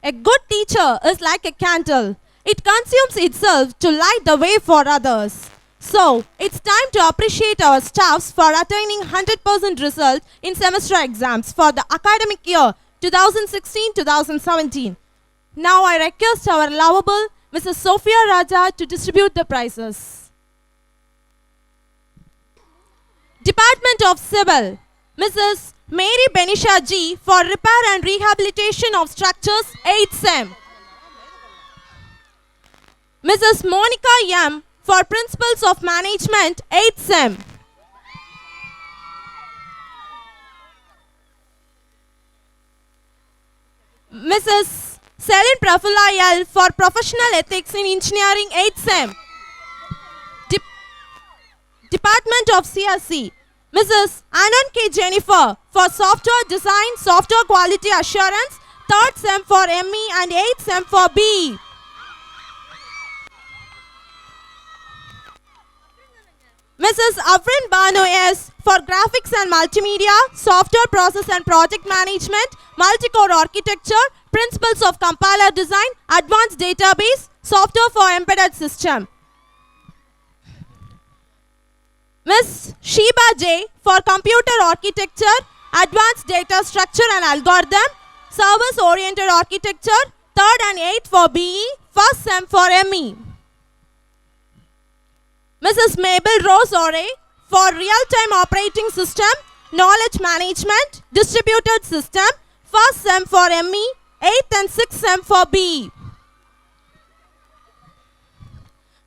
A good teacher is like a candle. It consumes itself to light the way for others. So, it's time to appreciate our staffs for attaining 100% result in semester exams for the academic year 2016-2017. Now I request our lovable Mrs. Sophia Raja to distribute the prizes. Department of Civil, Mrs. Mary Benisha G for repair and rehabilitation of structures 8th Sem. Mrs. Monica M for Principles of Management 8th Sem. Mrs. Selin Prafulla L for Professional Ethics in Engineering 8th Sem. Department of CSC, Mrs. Anand K. Jennifer for Software Design, Software Quality Assurance 3rd Sem for ME and 8th Sem for BE. Mrs. Afrin Banu S for Graphics and Multimedia, Software Process and Project Management, Multicore Architecture, Principles of Compiler Design, Advanced Database, Software for Embedded System. Ms. Sheba J for Computer Architecture, Advanced Data Structure and Algorithm, Service Oriented Architecture, 3rd and 8th for BE, 1st Sem for ME. Mrs. Mabel Rose Ore for Real-Time Operating System, Knowledge Management, Distributed System, 1st Sem for ME, 8th and 6th Sem for BE.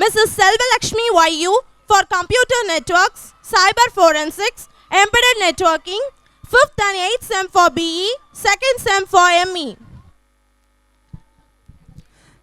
Mrs. Selvalakshmi YU for Computer Networks, Cyber Forensics, Embedded Networking, 5th and 8th Sem for BE, 2nd Sem for ME.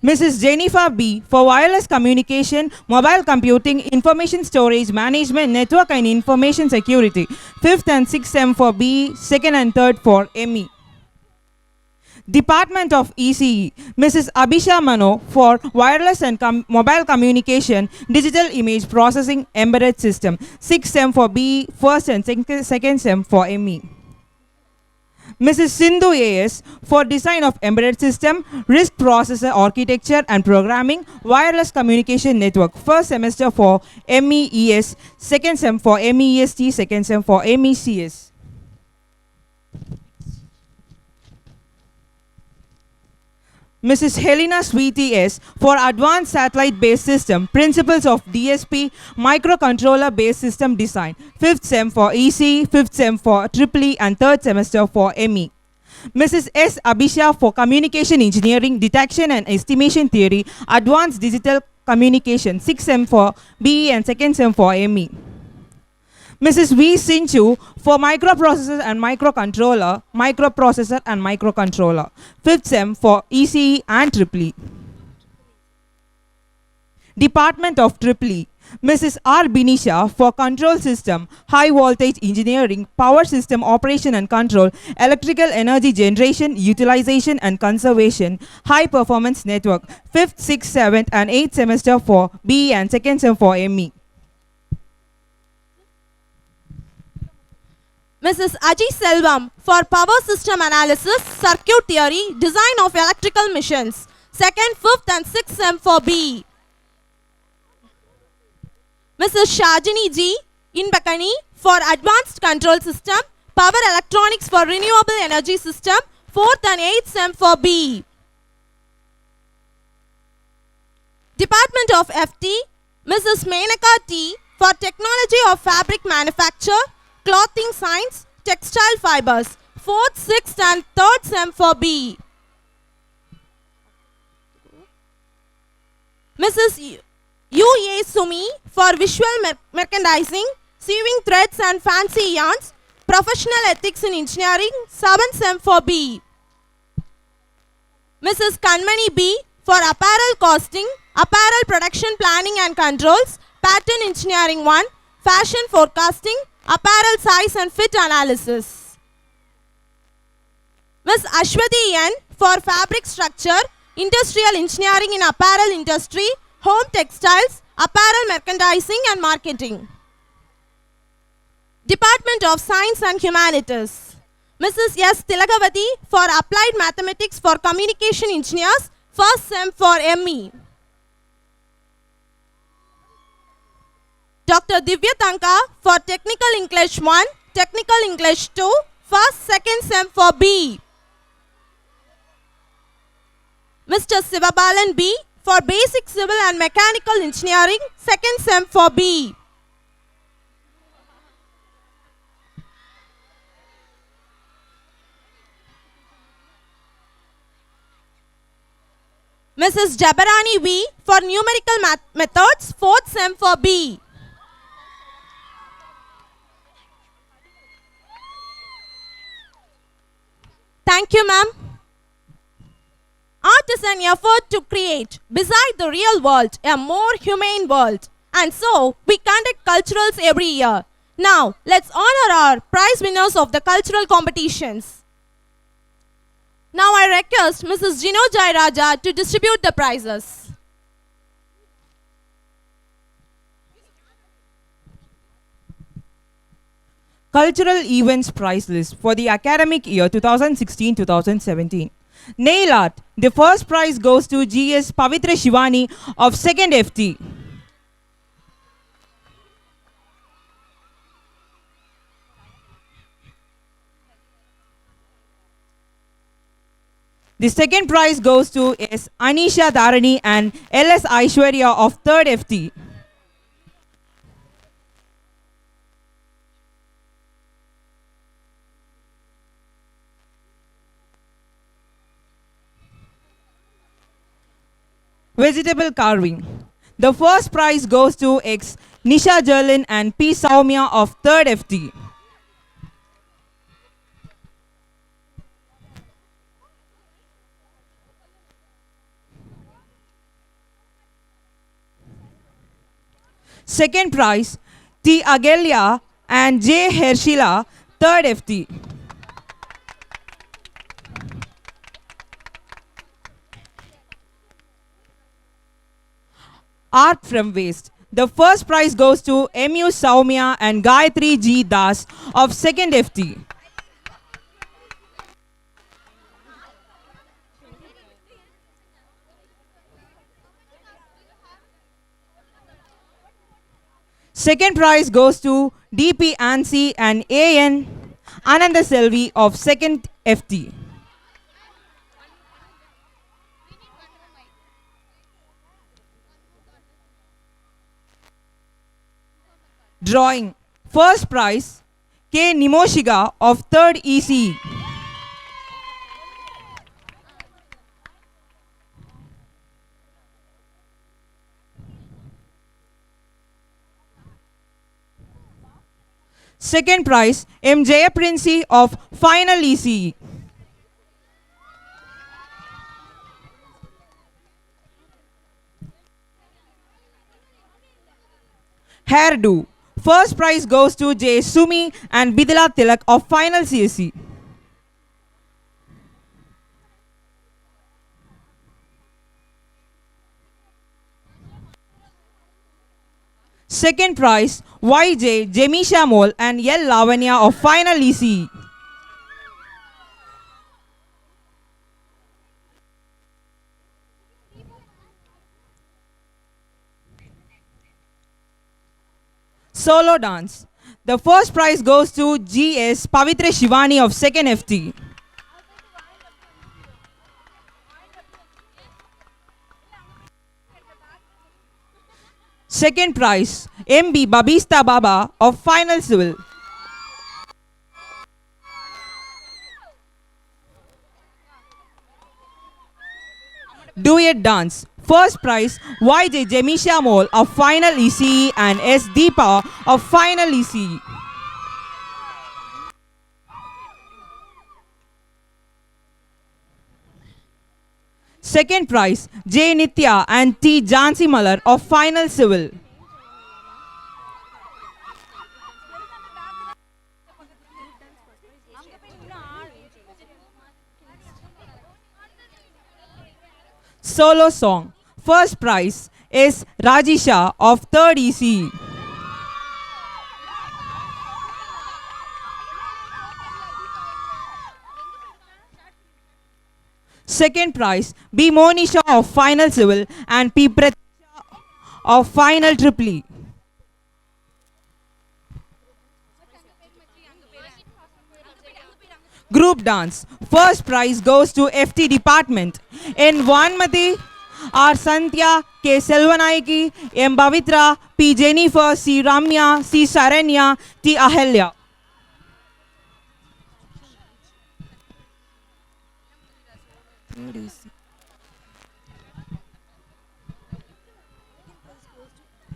Mrs. Jennifer B for Wireless Communication, Mobile Computing, Information Storage Management, Network and Information Security, 5th and 6th Sem for BE, 2nd and 3rd for ME. Department of ECE, Mrs. Abhisha Mano for Wireless and Mobile Communication, Digital Image Processing, Embedded System, 6th Sem for BE, 1st and 2nd Sem for ME. Mrs. Sindhu AS for Design of Embedded System, RISC Processor Architecture and Programming, Wireless Communication Network, 1st semester for MEES, 2nd Sem for MEST, 2nd Sem for MECS. Mrs. Helena Sweetie S for Advanced Satellite-Based System, Principles of DSP, Microcontroller-Based System Design, 5th Sem for ECE, 5th Sem for EEE and 3rd semester for ME. Mrs. S. Abhisha for Communication Engineering, Detection and Estimation Theory, Advanced Digital Communication, 6th Sem for BE and 2nd Sem for ME. Mrs. V. Sinchu for Microprocessor and Microcontroller, 5th Sem for ECE and EEE. Department of EEE, Mrs. R. Binisha for Control System, High Voltage Engineering, Power System Operation and Control, Electrical Energy Generation, Utilization and Conservation, High Performance Network, 5th, 6th, 7th and 8th semester for BE and 2nd Sem for ME. Mrs. Aji Selvam for Power System Analysis, Circuit Theory, Design of Electrical Machines, 2nd, 5th and 6th Sem for BE. Mrs. Shajini G in Bakani for Advanced Control System, Power Electronics for Renewable Energy System, 4th and 8th Sem for BE. Department of FT, Mrs. Menaka T for Technology of Fabric Manufacture, Clothing Science, Textile Fibers, 4th, 6th and 3rd Sem for BE. Mrs. U.A. Sumi for Visual Merchandising, Sewing Threads and Fancy Yarns, Professional Ethics in Engineering, 7th Sem for BE. Mrs. Kanmani B for Apparel Costing, Apparel Production Planning and Controls, Pattern Engineering 1, Fashion Forecasting, Apparel Size and Fit Analysis. Ms. Ashwati N for Fabric Structure, Industrial Engineering in Apparel Industry, Home Textiles, Apparel Merchandising and Marketing. Department of Science and Humanities. Mrs. S. Tilagavati for Applied Mathematics for Communication Engineers, first SEM for ME. Dr. Divya Tanka for Technical English 1, Technical English 2, first second SEM for B. Mr. Sivabalan B for Basic Civil and Mechanical Engineering, second SEM for B. Mrs. Jabarani V for Numerical Methods, fourth SEM for B. Thank you, ma'am. Art is an effort to create, beside the real world, a more humane world. And so, we conduct culturals every year. Now, let's honor our prize winners of the cultural competitions. Now, I request Mrs. Gino Jairaja to distribute the prizes. Cultural Events Prize List for the academic year 2016-2017. Nail Art. The first prize goes to G.S. Pavitra Shivani of 2nd FT. The second prize goes to S. Anisha Dharani and L.S. Aishwarya of 3rd FT. Vegetable carving. The first prize goes to X. Nisha Jerlin and P. Saumya of 3rd FT. Second prize, T. Agelia and J. Hershila, 3rd FT. Art from Waste. The first prize goes to M.U. Saumya and Gayatri G. Das of 2nd FT. Second prize goes to D.P. Ansi and A.N. Ananda Selvi of 2nd FT. Drawing. First prize, K. Nimoshiga of 3rd ECE. Second prize, M. Jayaprinsi of final ECE. Hairdo. First prize goes to J. Sumi and Bidila Tilak of final CSE. Second prize, YJ, Jemisha Mol and L. Lavanya of final ECE. Solo dance. The first prize goes to G.S. Pavitra Shivani of 2nd FT. Second prize, M.B. Babista Baba of final civil. Duet dance. First prize, YJ Jemisha Mol of final ECE and S. Deepa of final ECE. Second prize, J. Nitya and T. Jansi Malar of final civil. Solo song. First prize is Rajisha of 3rd ECE. Second prize, B. Monisha of Final Civil and P. Pratisha of Final Triple E. Group dance. First prize goes to FT department. In Vanmati, R. Santya, K. Selvanayaki, M. Bhavitra, P. Jennifer, C. Ramya, C. Saranya, T. Ahelya.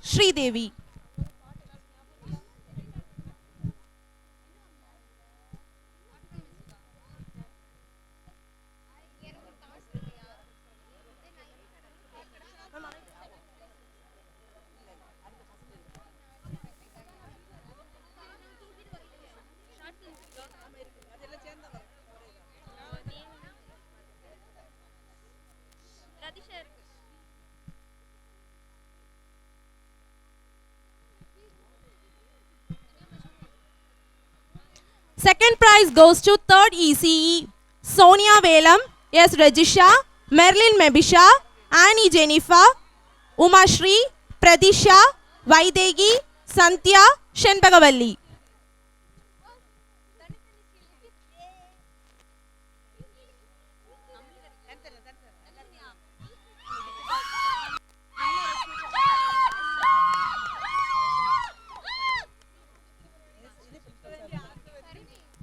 Sri Devi. Second prize goes to third ECE, Sonia Velam, S. Rajisha, Merlin Mebisha, Annie Jennifer, Uma Shri, Pradisha, Vaidegi, Santya, Shenbagavalli.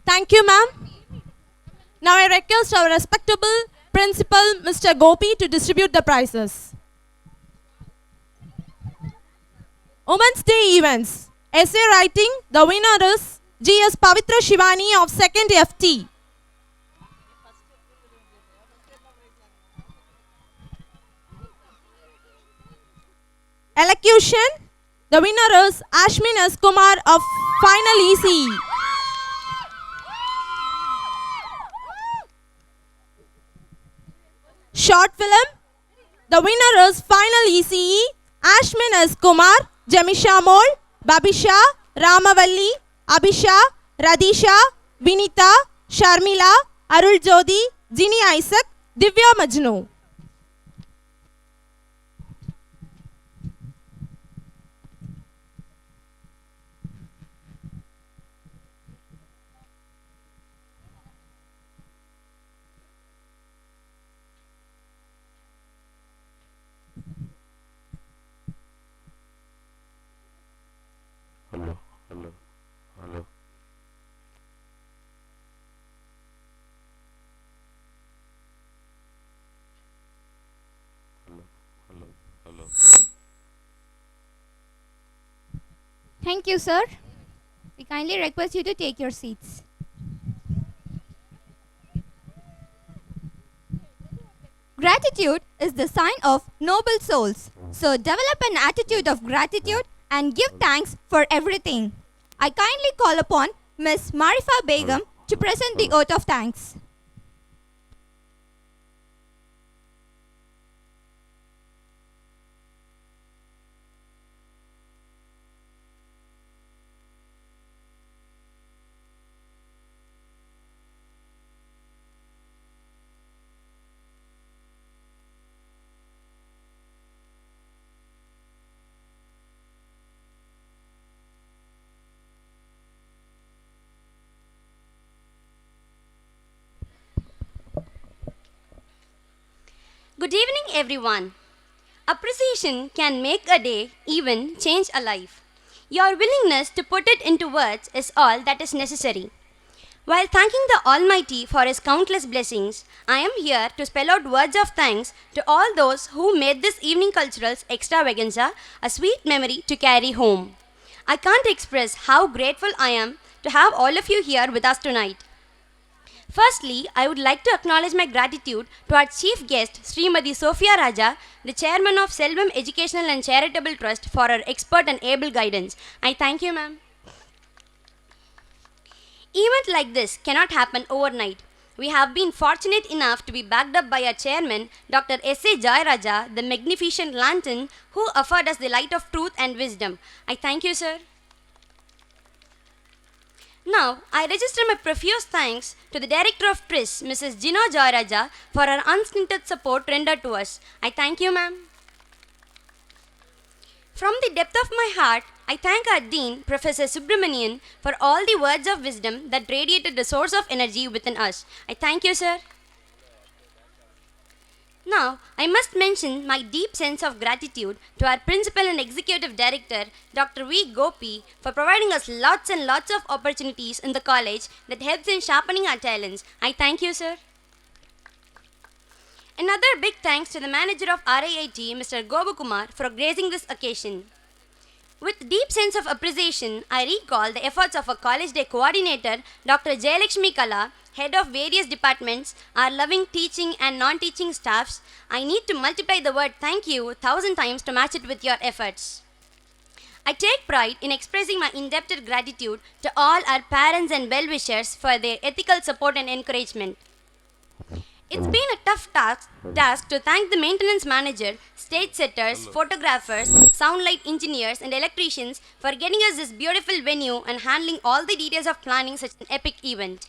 Thank you, ma'am. Now I request our respectable principal, Mr. Gopi, to distribute the prizes. Women's Day events. Essay writing, the winner is G.S. Pavitra Shivani of 2nd FT. Elocution, the winner is Ashmin S. Kumar of Final ECE. Short film, the winner is Final ECE, Ashmin S. Kumar, Jamisha Mol, Babisha, Ramavalli, Abhisha, Radisha, Vinita, Sharmila, Arul Jodi, Ginny Isaac, Divya Majnu. Hello, hello, hello. Hello, hello, hello. Thank you, sir. We kindly request you to take your seats. Gratitude is the sign of noble souls. So develop an attitude of gratitude and give thanks for everything. I kindly call upon Miss Marifa Begum to present the oath of thanks. Good evening, everyone. Appreciation can make a day, even change a life. Your willingness to put it into words is all that is necessary. While thanking the Almighty for His countless blessings, I am here to spell out words of thanks to all those who made this evening culturals extravaganza a sweet memory to carry home. I can't express how grateful I am to have all of you here with us tonight. Firstly, I would like to acknowledge my gratitude to our chief guest, Srimati Sophia Raja, the chairman of Selvam Educational and Charitable Trust, for her expert and able guidance. I thank you, ma'am. Event like this cannot happen overnight. We have been fortunate enough to be backed up by our chairman, Dr. S.A. Jayaraja, the magnificent lantern, who offered us the light of truth and wisdom. I thank you, sir. Now, I register my profuse thanks to the Director of PRIS, Mrs. Gina Joyraja, for her unstinted support rendered to us. I thank you, ma'am. From the depth of my heart, I thank our Dean, Professor Subramanian, for all the words of wisdom that radiated the source of energy within us. I thank you, sir. Now, I must mention my deep sense of gratitude to our Principal and Executive Director, Dr. V. Gopi, for providing us lots and lots of opportunities in the college that helps in sharpening our talents. I thank you, sir. Another big thanks to the manager of RIIT, Mr. Gobukumar, for gracing this occasion. With deep sense of appreciation, I recall the efforts of our college day coordinator, Dr. Jayalakshmi Kala, head of various departments, our loving teaching and non-teaching staffs. I need to multiply the word thank you 1,000 times to match it with your efforts. I take pride in expressing my indebted gratitude to all our parents and well-wishers for their ethical support and encouragement. It's been a tough task to thank the maintenance manager, stage setters, photographers, sound light engineers, and electricians for getting us this beautiful venue and handling all the details of planning such an epic event.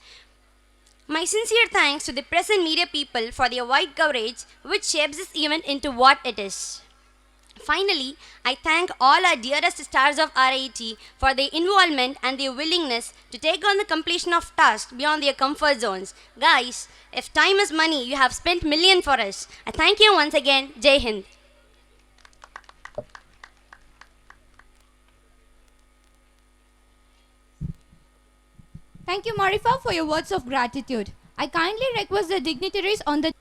My sincere thanks to the press and media people for their wide coverage, which shapes this event into what it is. Finally, I thank all our dearest stars of RIT for their involvement and their willingness to take on the completion of tasks beyond their comfort zones. Guys, if time is money, you have spent million for us. I thank you once again. Jai Hind. Thank you, Marifa, for your words of gratitude. I kindly request the dignitaries on the